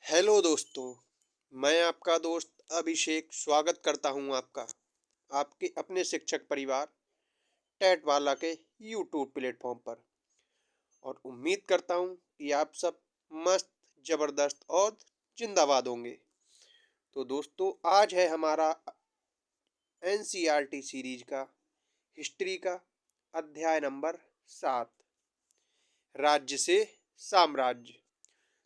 Hello दोस्तों। मैं आपका दोस्त अभिषेक स्वागत करता हूं आपका आपके अपने शिक्षक परिवार टैट वाला के यूट्यूब प्लेटफॉर्म पर। और उम्मीद करता हूं कि आप सब मस्त, जबरदस्त और जिंदाबाद होंगे। तो दोस्तों, आज है हमारा एनसीईआरटी सीरीज का हिस्ट्री का अध्याय नंबर 7, राज्य से साम्राज्य।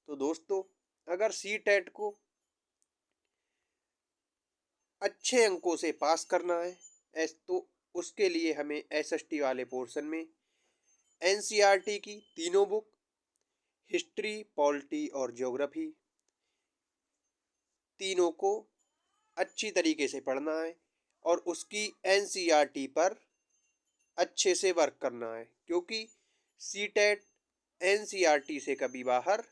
तो दोस्तों, अगर सी टेट को अच्छे अंकों से पास करना है तो उसके लिए हमें एसएसटी वाले पोर्शन में एनसीईआरटी की तीनों बुक, हिस्ट्री, पॉलिटी और ज्योग्राफी, तीनों को अच्छी तरीके से पढ़ना है और उसकी एनसीईआरटी पर अच्छे से वर्क करना है, क्योंकि सी टेट एनसीईआरटी से कभी बाहर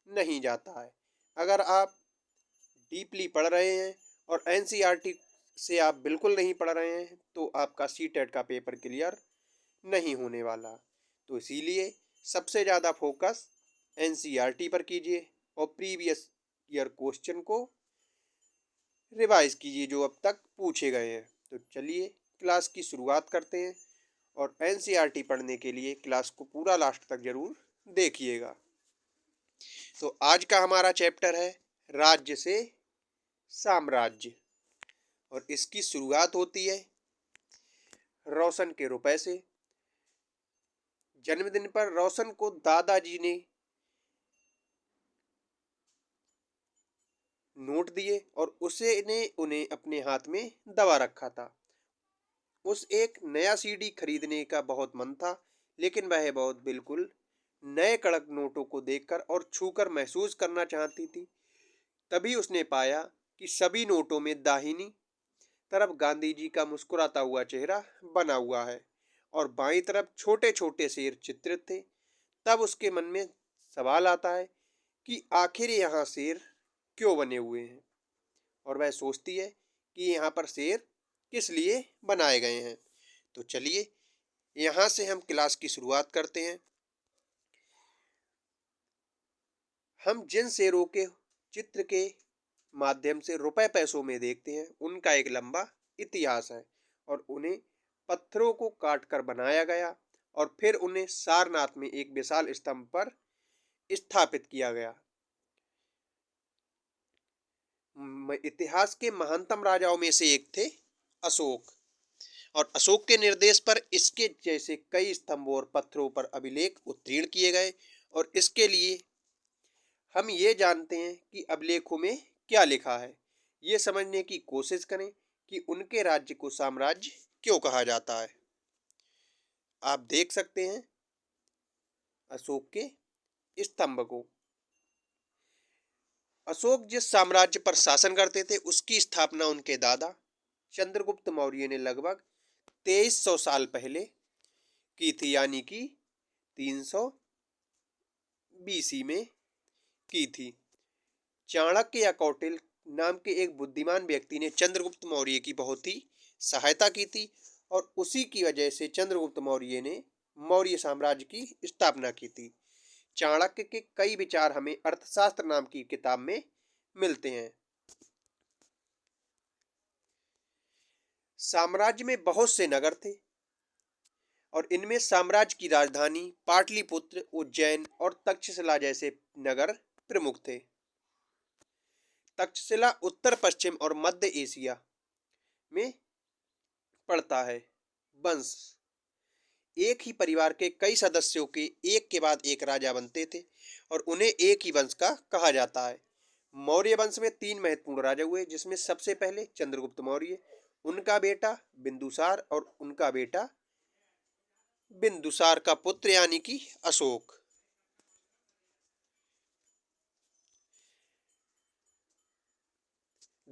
नहीं जाता है। अगर आप डीपली पढ़ रहे हैं और एनसीईआरटी से आप बिल्कुल नहीं पढ़ रहे हैं तो आपका सी टेट का पेपर क्लियर नहीं होने वाला। तो इसीलिए सबसे ज़्यादा फोकस एनसीईआरटी पर कीजिए और प्रीवियस ईयर क्वेश्चन को रिवाइज कीजिए जो अब तक पूछे गए हैं। तो चलिए क्लास की शुरुआत करते हैं और एनसीईआरटी पढ़ने के लिए क्लास को पूरा लास्ट तक जरूर देखिएगा। तो आज का हमारा चैप्टर है राज्य से साम्राज्य और इसकी शुरुआत होती है रोशन के रुपए से। जन्मदिन पर रोशन को दादाजी ने नोट दिए और उसे ने उन्हें अपने हाथ में दबा रखा था। उस एक नया सीडी खरीदने का बहुत मन था, लेकिन वह बहुत बिल्कुल नए कड़क नोटों को देखकर और छूकर महसूस करना चाहती थी। तभी उसने पाया कि सभी नोटों में दाहिनी तरफ गांधी जी का मुस्कुराता हुआ चेहरा बना हुआ है और बाईं तरफ छोटे छोटे शेर चित्रित थे। तब उसके मन में सवाल आता है कि आखिर यहाँ शेर क्यों बने हुए हैं, और वह सोचती है कि यहाँ पर शेर किस लिए बनाए गए हैं। तो चलिए यहाँ से हम क्लास की शुरुआत करते हैं। हम जिन शेरों के चित्र के माध्यम से रुपए पैसों में देखते हैं उनका एक लंबा इतिहास है और उन्हें पत्थरों को काट कर बनाया गया और फिर उन्हें सारनाथ में एक विशाल स्तंभ पर स्थापित किया गया। इतिहास के महानतम राजाओं में से एक थे अशोक, और अशोक के निर्देश पर इसके जैसे कई स्तंभों और पत्थरों पर अभिलेख उत्तीर्ण किए गए। और इसके लिए हम ये जानते हैं कि अभिलेखों में क्या लिखा है। ये समझने की कोशिश करें कि उनके राज्य को साम्राज्य क्यों कहा जाता है। आप देख सकते हैं अशोक के स्तंभ को। अशोक जिस साम्राज्य पर शासन करते थे उसकी स्थापना उनके दादा चंद्रगुप्त मौर्य ने लगभग 2300 साल पहले की थी, यानी कि 300 बीसी में की थी। चाणक्य या कौटिल्य नाम के एक बुद्धिमान व्यक्ति ने चंद्रगुप्त मौर्य की बहुत ही सहायता की थी और उसी की वजह से चंद्रगुप्त मौर्य ने मौर्य साम्राज्य की स्थापना की थी। चाणक्य के कई विचार हमें अर्थशास्त्र नाम की किताब में मिलते हैं। साम्राज्य में बहुत से नगर थे और इनमें साम्राज्य की राजधानी पाटलिपुत्र, उज्जैन और तक्षशिला जैसे नगर प्रमुख थे। तक्षशिला उत्तर पश्चिम और मध्य एशिया में पड़ता है। वंश एक ही परिवार के कई सदस्यों के एक के बाद एक राजा बनते थे और उन्हें एक ही वंश का कहा जाता है। मौर्य वंश में तीन महत्वपूर्ण राजा हुए, जिसमें सबसे पहले चंद्रगुप्त मौर्य, उनका बेटा बिंदुसार और उनका बेटा बिंदुसार का पुत्र यानी कि अशोक।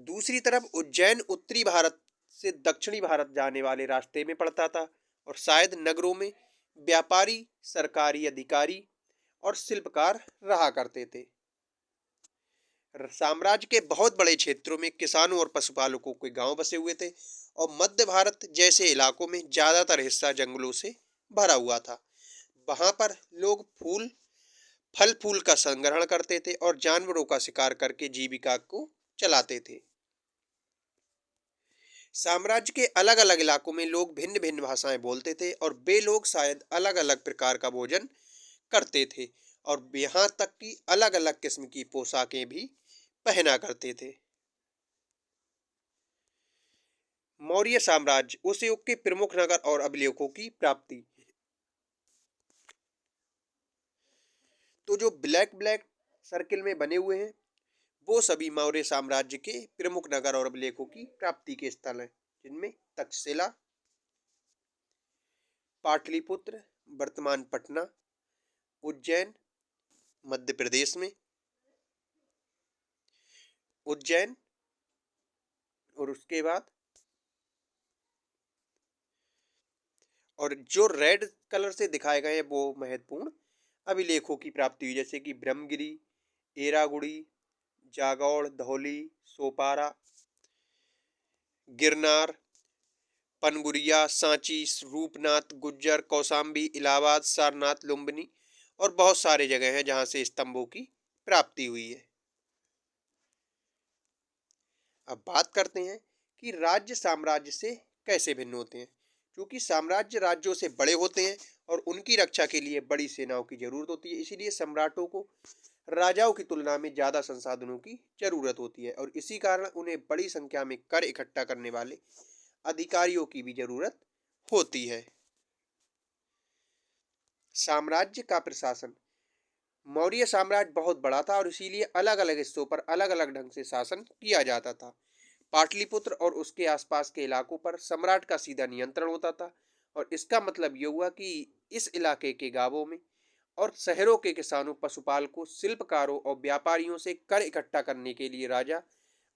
दूसरी तरफ उज्जैन उत्तरी भारत से दक्षिणी भारत जाने वाले रास्ते में पड़ता था और शायद नगरों में व्यापारी, सरकारी अधिकारी और शिल्पकार रहा करते थे। साम्राज्य के बहुत बड़े क्षेत्रों में किसानों और पशुपालकों के गांव बसे हुए थे और मध्य भारत जैसे इलाकों में ज्यादातर हिस्सा जंगलों से भरा हुआ था। वहां पर लोग फूल, फल फूल का संग्रहण करते थे और जानवरों का शिकार करके जीविका को चलाते थे। साम्राज्य के अलग अलग इलाकों में लोग भिन्न भिन्न भाषाएं बोलते थे और वे लोग शायद अलग अलग प्रकार का भोजन करते थे और यहाँ तक कि अलग अलग किस्म की पोशाकें भी पहना करते थे। मौर्य साम्राज्य उस युग के प्रमुख नगर और अभिलेखों की प्राप्ति। तो जो ब्लैक ब्लैक सर्किल में बने हुए हैं वो सभी मौर्य साम्राज्य के प्रमुख नगर और अभिलेखों की प्राप्ति के स्थल हैं, जिनमें तक्षशिला, पाटलिपुत्र वर्तमान पटना, उज्जैन मध्य प्रदेश में, उज्जैन, और उसके बाद और जो रेड कलर से दिखाए गए हैं वो महत्वपूर्ण अभिलेखों की प्राप्ति हुई, जैसे कि ब्रह्मगिरी, एरागुड़ी, जागौर, धौली, सोपारा, गिरनार, पनगुरिया, सांची, रूपनाथ, गुज्जर, कौशाम्बी, इलाहाबाद, सारनाथ, लुम्बिनी और बहुत सारे जगह हैं जहां से स्तंभों की प्राप्ति हुई है। अब बात करते हैं कि राज्य साम्राज्य से कैसे भिन्न होते हैं। क्योंकि साम्राज्य राज्यों से बड़े होते हैं और उनकी रक्षा के लिए बड़ी सेनाओं की जरूरत होती है, इसीलिए सम्राटों को राजाओं की तुलना में ज्यादा संसाधनों की जरूरत होती है और इसी कारण उन्हें बड़ी संख्या में कर इकट्ठा करने वाले अधिकारियों की भी जरूरत होती है। साम्राज्य का प्रशासन। मौर्य साम्राज्य बहुत बड़ा था और इसीलिए अलग अलग हिस्सों पर अलग अलग ढंग से शासन किया जाता था। पाटलिपुत्र और उसके आसपास के इलाकों पर सम्राट का सीधा नियंत्रण होता था और इसका मतलब यह हुआ कि इस इलाके के गांवों में और शहरों के किसानों, पशुपालकों, शिल्पकारों और व्यापारियों से कर इकट्ठा करने के लिए राजा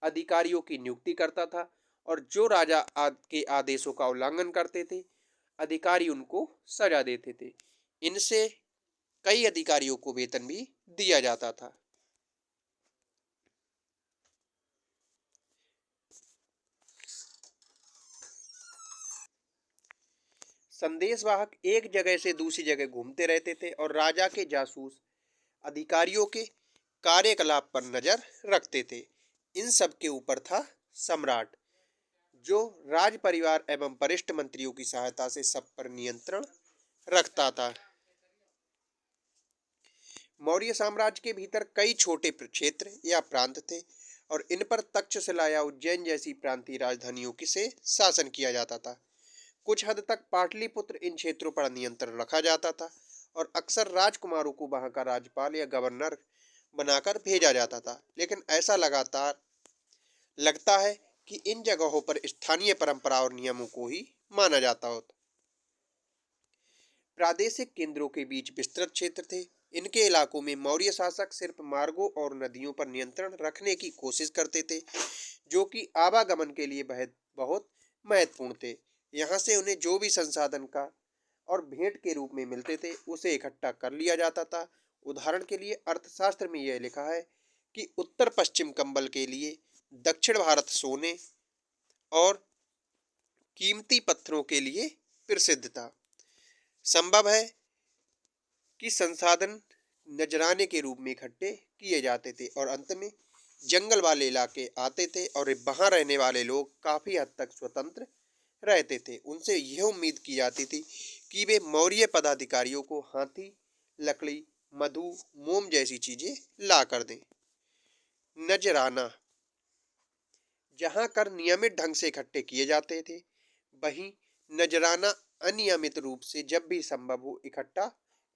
अधिकारियों की नियुक्ति करता था और जो राजा के आदेशों का उल्लंघन करते थे अधिकारी उनको सजा देते थे। इनसे कई अधिकारियों को वेतन भी दिया जाता था। संदेशवाहक एक जगह से दूसरी जगह घूमते रहते थे और राजा के जासूस अधिकारियों के कार्यकलाप पर नजर रखते थे। इन सब के ऊपर था सम्राट, जो राज परिवार एवं वरिष्ठ मंत्रियों की सहायता से सब पर नियंत्रण रखता था। मौर्य साम्राज्य के भीतर कई छोटे क्षेत्र या प्रांत थे और इन पर तक्षशिला या उज्जैन जैसी प्रांतीय राजधानियों की से शासन किया जाता था। कुछ हद तक पाटलिपुत्र इन क्षेत्रों पर नियंत्रण रखा जाता था और अक्सर राजकुमारों को वहां का राज्यपाल या गवर्नर बनाकर भेजा जाता था, लेकिन ऐसा लगातार लगता है कि इन जगहों पर स्थानीय परंपरा और नियमों को ही माना जाता होता। प्रादेशिक केंद्रों के बीच विस्तृत क्षेत्र थे। इनके इलाकों में मौर्य शासक सिर्फ मार्गों और नदियों पर नियंत्रण रखने की कोशिश करते थे, जो कि आवागमन के लिए बहुत महत्वपूर्ण थे। यहाँ से उन्हें जो भी संसाधन का और भेंट के रूप में मिलते थे उसे इकट्ठा कर लिया जाता था। उदाहरण के लिए अर्थशास्त्र में यह लिखा है कि उत्तर पश्चिम कंबल के लिए दक्षिण भारत सोने और कीमती पत्थरों के लिए प्रसिद्ध था। संभव है कि संसाधन नजराने के रूप में इकट्ठे किए जाते थे और अंत में जंगल वाले इलाके आते थे और वहां रहने वाले लोग काफी हद तक स्वतंत्र रहते थे। उनसे यह उम्मीद की जाती थी कि वे मौर्य पदाधिकारियों को हाथी, लकड़ी, मधु, मोम जैसी चीजें ला कर दें। नजराना। जहां कर नियमित ढंग से इकट्ठे किए जाते थे, वहीं नजराना अनियमित रूप से जब भी संभव हो इकट्ठा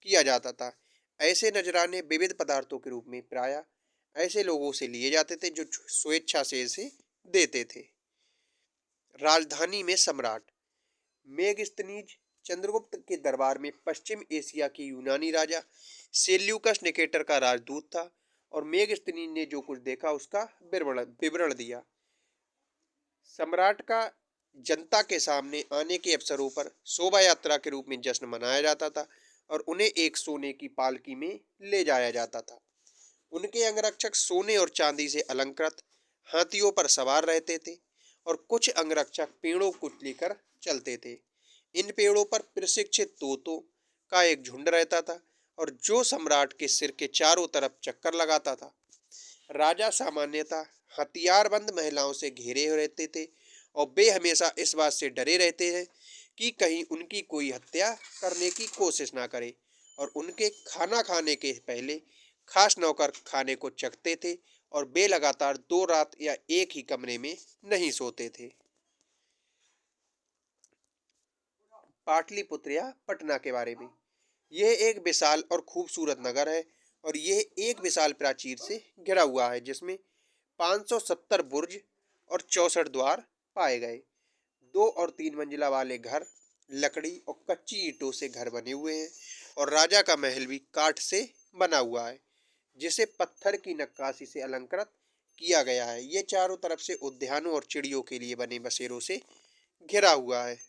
किया जाता था। ऐसे नजराने विविध पदार्थों के रूप में प्रायः ऐसे लोगों से लिए जाते थे जो स्वेच्छा से इसे देते थे। राजधानी में सम्राट। मेगस्थनीज चंद्रगुप्त के दरबार में पश्चिम एशिया के यूनानी राजा सेल्यूकस निकेटर का राजदूत था और मेगस्थनीज ने जो कुछ देखा उसका विवरण दिया। सम्राट का जनता के सामने आने के अवसरों पर शोभा यात्रा के रूप में जश्न मनाया जाता था और उन्हें एक सोने की पालकी में ले जाया जाता था। उनके अंगरक्षक सोने और चांदी से अलंकृत हाथियों पर सवार रहते थे और कुछ अंगरक्षक पेड़ों को लेकर चलते थे। इन पेड़ों पर प्रशिक्षित तोतों का एक झुंड रहता था और जो सम्राट के सिर के चारों तरफ चक्कर लगाता था। राजा सामान्यतः हथियारबंद महिलाओं से घिरे रहते थे और वे हमेशा इस बात से डरे रहते हैं कि कहीं उनकी कोई हत्या करने की कोशिश ना करे, और उनके खाना खाने के पहले खास नौकर खाने को चखते थे और वे लगातार 2 रात या एक ही कमरे में नहीं सोते थे। पाटलिपुत्र या पटना के बारे में, यह एक विशाल और खूबसूरत नगर है और यह एक विशाल प्राचीर से घिरा हुआ है जिसमें 570 बुर्ज और 64 द्वार पाए गए। 2 और 3 मंजिला वाले घर लकड़ी और कच्ची ईंटों से घर बने हुए हैं और राजा का महल भी काठ से बना हुआ है जिसे पत्थर की नक्काशी से अलंकृत किया गया है। ये चारों तरफ से उद्यानों और चिड़ियों के लिए बने बसेरों से घिरा हुआ है।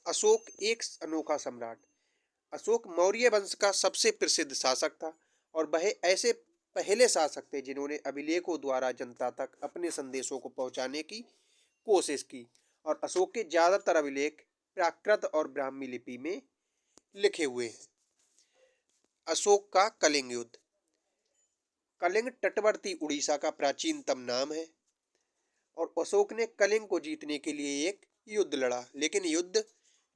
अशोक एक अनोखा सम्राट। अशोक मौर्य वंश का सबसे प्रसिद्ध शासक था और वह ऐसे पहले शासक थे जिन्होंने अभिलेखों द्वारा जनता तक अपने संदेशों को पहुंचाने की कोशिश की, और अशोक के ज्यादातर अभिलेख प्राकृत और ब्राह्मी लिपि में लिखे हुए हैं। अशोक का कलिंग युद्ध। कलिंग तटवर्ती उड़ीसा का प्राचीनतम नाम है और अशोक ने कलिंग को जीतने के लिए एक युद्ध लड़ा, लेकिन युद्ध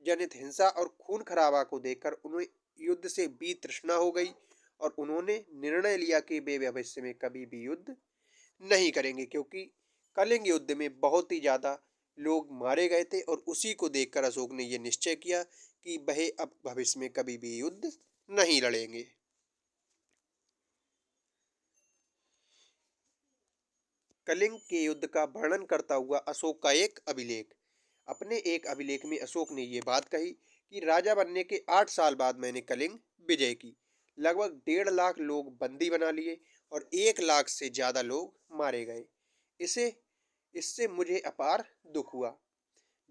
जनित हिंसा और खून खराबा को देखकर उन्हें युद्ध से भी तृष्णा हो गई और उन्होंने निर्णय लिया कि वे भविष्य में कभी भी युद्ध नहीं करेंगे, क्योंकि कलिंग युद्ध में बहुत ही ज्यादा लोग मारे गए थे और उसी को देखकर अशोक ने यह निश्चय किया कि वह अब भविष्य में कभी भी युद्ध नहीं लड़ेंगे। कलिंग के युद्ध का वर्णन करता हुआ अशोक का एक अभिलेख। अपने एक अभिलेख में अशोक ने ये बात कही कि राजा बनने के 8 साल बाद मैंने कलिंग विजय की। लगभग 1.5 लाख लोग बंदी बना लिए और 1 लाख से ज्यादा लोग मारे गए। इसे इससे मुझे अपार दुख हुआ।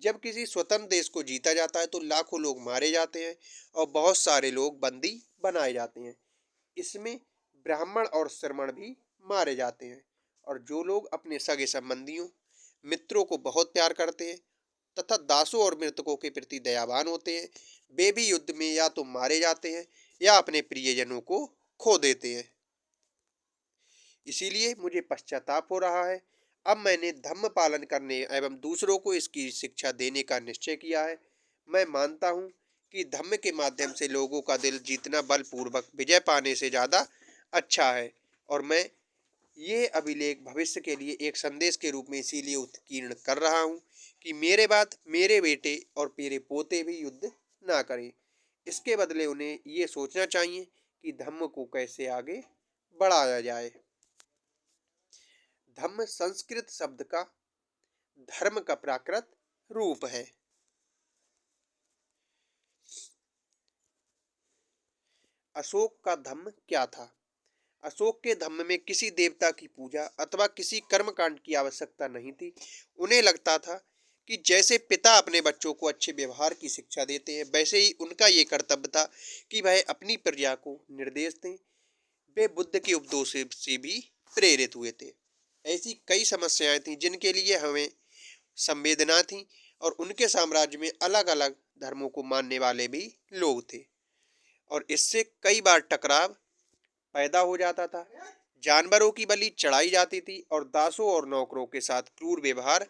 जब किसी स्वतंत्र देश को जीता जाता है तो लाखों लोग मारे जाते हैं और बहुत सारे लोग बंदी बनाए जाते हैं। इसमें ब्राह्मण और श्रमण भी मारे जाते हैं, और जो लोग अपने सगे संबंधियों मित्रों को बहुत प्यार करते हैं तथा दासों और मृतकों के प्रति दयावान होते हैं, वे भी युद्ध में या तो मारे जाते हैं या अपने प्रियजनों को खो देते हैं। इसीलिए मुझे पश्चाताप हो रहा है। अब मैंने धम्म पालन करने एवं दूसरों को इसकी शिक्षा देने का निश्चय किया है। मैं मानता हूँ कि धम्म के माध्यम से लोगों का दिल जीतना बलपूर्वक विजय पाने से ज्यादा अच्छा है, और मैं ये अभिलेख भविष्य के लिए एक संदेश के रूप में इसीलिए उत्कीर्ण कर रहा हूँ कि मेरे बाद मेरे बेटे और मेरे पोते भी युद्ध ना करें। इसके बदले उन्हें ये सोचना चाहिए कि धम्म को कैसे आगे बढ़ाया जाए। धम्म संस्कृत शब्द का धर्म का प्राकृत रूप है। अशोक का धम्म क्या था? अशोक के धम्म में किसी देवता की पूजा अथवा किसी कर्मकांड की आवश्यकता नहीं थी। उन्हें लगता था कि जैसे पिता अपने बच्चों को अच्छे व्यवहार की शिक्षा देते हैं, वैसे ही उनका ये कर्तव्य था कि वह अपनी प्रजा को निर्देश दें। वे बुद्ध के उपदेश से भी प्रेरित हुए थे। ऐसी कई समस्याएं थीं जिनके लिए हमें संवेदना थी, और उनके साम्राज्य में अलग अलग धर्मों को मानने वाले भी लोग थे और इससे कई बार टकराव पैदा हो जाता था। जानवरों की बलि चढ़ाई जाती थी और दासों और नौकरों के साथ क्रूर व्यवहार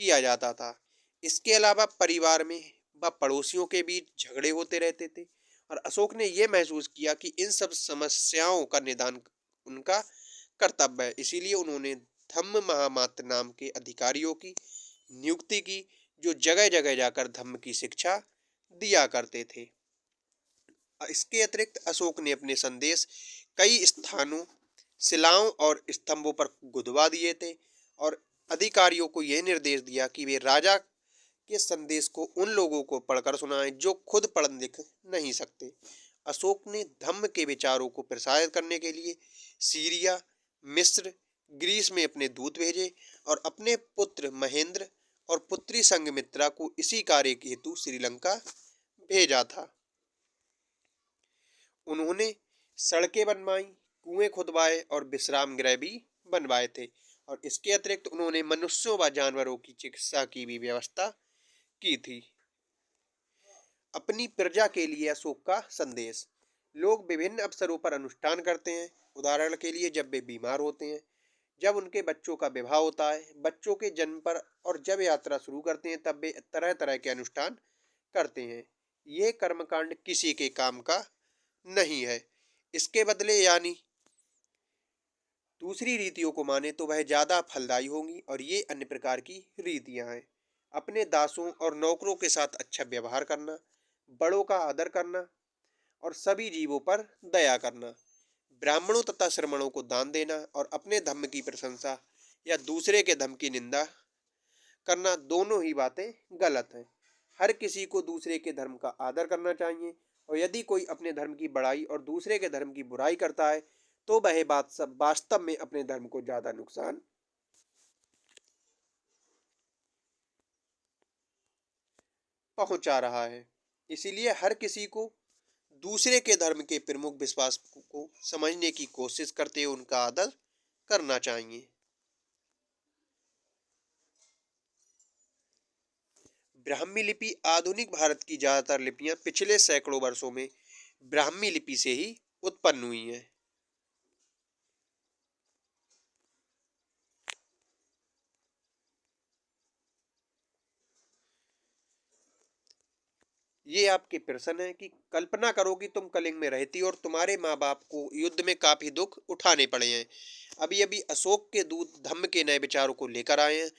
किया जाता था। इसके अलावा परिवार में व पड़ोसियों के बीच झगड़े होते रहते थे, और अशोक ने यह महसूस किया कि इन सब समस्याओं का निदान उनका कर्तव्य है। इसीलिए उन्होंने धम्म महामात्र नाम के अधिकारियों की नियुक्ति की जो जगह जगह जाकर धम्म की शिक्षा दिया करते थे। इसके अतिरिक्त अशोक ने अपने संदेश कई स्थानों शिलाओं और स्तंभों पर गुदवा दिए थे और अधिकारियों को यह निर्देश दिया कि वे राजा के संदेश को उन लोगों को पढ़कर सुनाएं जो खुद पढ़ लिख नहीं सकते। अशोक ने धम्म के विचारों को प्रसारित करने के लिए सीरिया, मिस्र, ग्रीस में अपने दूत भेजे और अपने पुत्र महेंद्र और पुत्री संघमित्रा को इसी कार्य के हेतु श्रीलंका भेजा था। उन्होंने सड़कें बनवाई, कुएं खुदवाए और विश्राम गृह भी बनवाए थे, और इसके अतिरिक्त उन्होंने मनुष्यों व जानवरों की चिकित्सा की भी व्यवस्था की थी। अपनी प्रजा के लिए अशोक का संदेश। लोग विभिन्न अवसरों पर अनुष्ठान करते हैं। उदाहरण के लिए जब वे बीमार होते हैं, जब उनके बच्चों का विवाह होता है, बच्चों के जन्म पर, और जब यात्रा शुरू करते हैं तब वे तरह तरह के अनुष्ठान करते हैं। ये कर्मकांड किसी के काम का नहीं है। इसके बदले यानी दूसरी रीतियों को माने तो वह ज्यादा फलदायी होंगी। और ये अन्य प्रकार की रीतियां हैं: अपने दासों और नौकरों के साथ अच्छा व्यवहार करना, बड़ों का आदर करना, और सभी जीवों पर दया करना, ब्राह्मणों तथा श्रमणों को दान देना, और अपने धर्म की प्रशंसा या दूसरे के धर्म की निंदा करना, दोनों ही बातें गलत हैं। हर किसी को दूसरे के धर्म का आदर करना चाहिए, और यदि कोई अपने धर्म की बड़ाई और दूसरे के धर्म की बुराई करता है तो वह बात सब वास्तव में अपने धर्म को ज्यादा नुकसान पहुंचा रहा है। इसीलिए हर किसी को दूसरे के धर्म के प्रमुख विश्वास को समझने की कोशिश करते हुए उनका आदर करना चाहिए। ब्राह्मी लिपि आधुनिक भारत की ज्यादातर लिपियां पिछले सैकड़ों वर्षों में ब्राह्मी लिपि से ही उत्पन्न हुई हैं। ये आपके प्रश्न है कि कल्पना करो कि तुम कलिंग में रहती और तुम्हारे माँ बाप को युद्ध में काफी दुख उठाने पड़े हैं। अभी अभी अशोक के दूत धम्म के नए विचारों को लेकर आए हैं।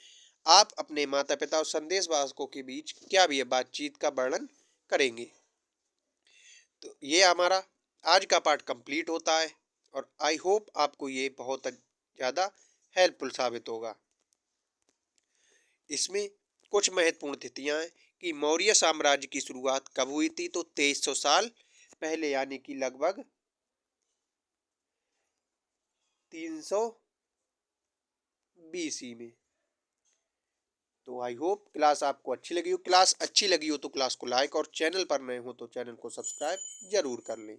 आप अपने माता पिता और संदेशवाहकों के बीच क्या भी बातचीत का वर्णन करेंगे? तो ये हमारा आज का पार्ट कंप्लीट होता है, और आई होप आपको ये बहुत ज़्यादा हेल्पफुल साबित होगा। इसमें कुछ महत्वपूर्ण तिथियां हैं कि मौर्य साम्राज्य की शुरुआत कब हुई थी, तो 2300 साल पहले, यानी कि लगभग 300 BC में। तो आई होप क्लास आपको अच्छी लगी हो। क्लास अच्छी लगी हो तो क्लास को लाइक, और चैनल पर नए हो तो चैनल को सब्सक्राइब जरूर कर लें।